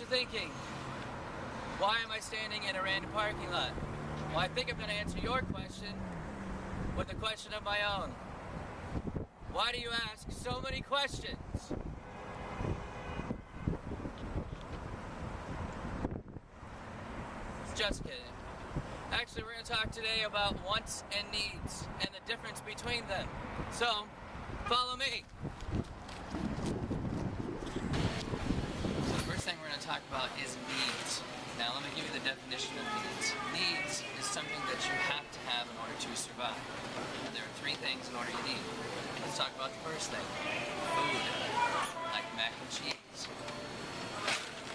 you're thinking, why am I standing in a random parking lot? Well, I think I'm going to answer your question with a question of my own. Why do you ask so many questions? Just kidding. Actually, we're going to talk today about wants and needs and the difference between them. So, follow me. So the first thing we're going to talk about is needs. Now let me give you the definition of needs. Needs is something that you have to have in order to survive. And there are three things in order you need. Let's talk about the first thing. Food. Like mac and cheese.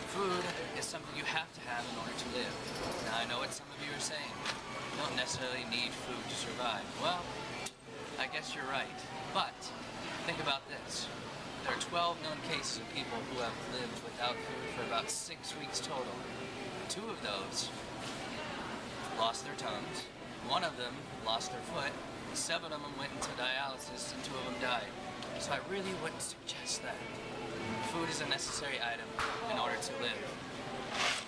Food is something you have to have in order to live. Now I know what some of you are saying. You don't necessarily need food to survive. Well, I guess you're right. But think about this. There are 12 known cases of people who have lived without food for about 6 weeks total. 2 of those lost their tongues, 1 of them lost their foot, 7 of them went into dialysis, and 2 of them died. So I really wouldn't suggest that. Food is a necessary item in order to live.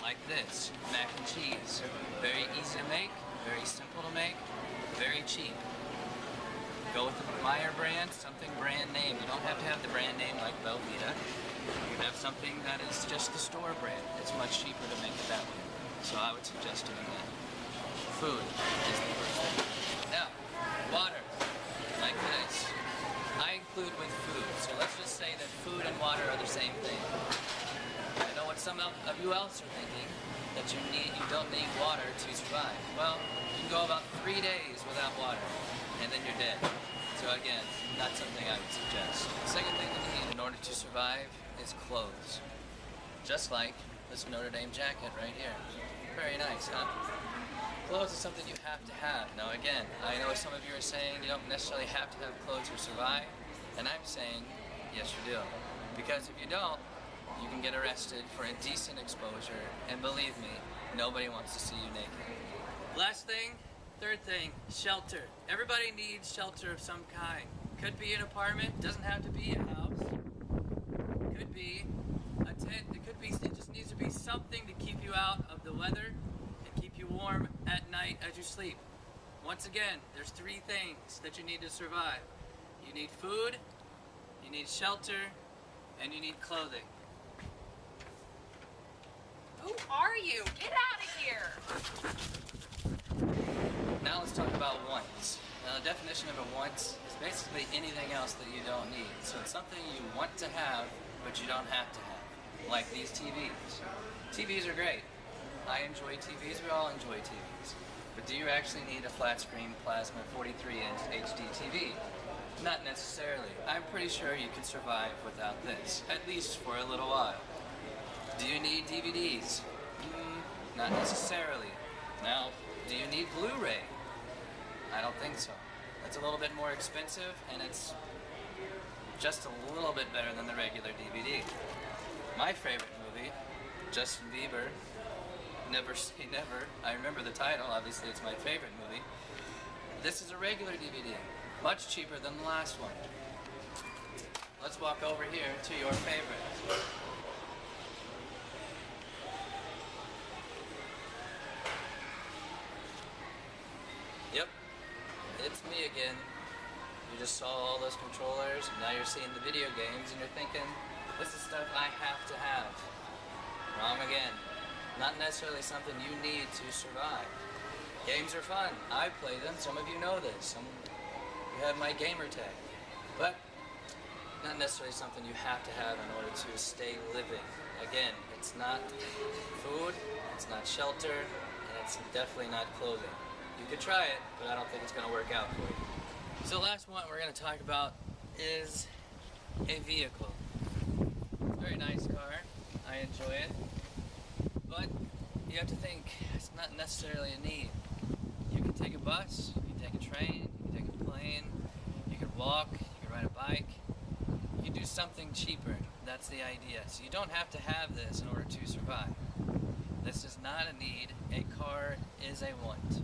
Like this, mac and cheese. Very easy to make, very simple to make, very cheap. Go with the Meyer brand, something brand name. You don't have to have the brand name like Velveeta. You can have something that is just the store brand. It's much cheaper to make it that way. So I would suggest doing that. Food is the first thing. Now, water. Like this. I include with food. So let's just say that food and water are the same thing. I know what some of you else are thinking, that you don't need water to survive. Well, you can go about 3 days without water, and then you're dead. So again, not something I would suggest. The second thing you need in order to survive is clothes. Just like this Notre Dame jacket right here. Very nice, huh? Clothes is something you have to have. Now again, I know some of you are saying you don't necessarily have to have clothes to survive, and I'm saying, yes you do. Because if you don't, you can get arrested for indecent exposure, and believe me, nobody wants to see you naked. Last thing, third thing, shelter. Everybody needs shelter of some kind. Could be an apartment, doesn't have to be a house. Could be a tent, it just needs to be something to keep you out of the weather and keep you warm at night as you sleep. Once again, there's 3 things that you need to survive. You need food, you need shelter, and you need clothing. Who are you? Get out of here! Now let's talk about wants. Now the definition of a want is basically anything else that you don't need. So it's something you want to have, but you don't have to have. Like these TVs. TVs are great. I enjoy TVs, we all enjoy TVs. But do you actually need a flat screen plasma 43-inch HD TV? Not necessarily. I'm pretty sure you can survive without this, at least for a little while. Do you need DVDs? Not necessarily. Now, do you need Blu-ray? I don't think so. It's a little bit more expensive, and it's just a little bit better than the regular DVD. My favorite movie, Justin Bieber, Never Say Never. I remember the title, obviously it's my favorite movie. This is a regular DVD, much cheaper than the last one. Let's walk over here to your favorite. Yep, it's me again. You just saw all those controllers, and now you're seeing the video games, and you're thinking, this is stuff I have to have. Wrong again. Not necessarily something you need to survive. Games are fun. I play them. Some of you know this. You have my gamer tag. But not necessarily something you have to have in order to stay living. Again, it's not food, it's not shelter, and it's definitely not clothing. You could try it, but I don't think it's going to work out for you. So the last one we're going to talk about is a vehicle. Very nice car. I enjoy it. But you have to think, it's not necessarily a need. You can take a bus, you can take a train, you can take a plane, you can walk, you can ride a bike. You can do something cheaper. That's the idea. So you don't have to have this in order to survive. This is not a need. A car is a want.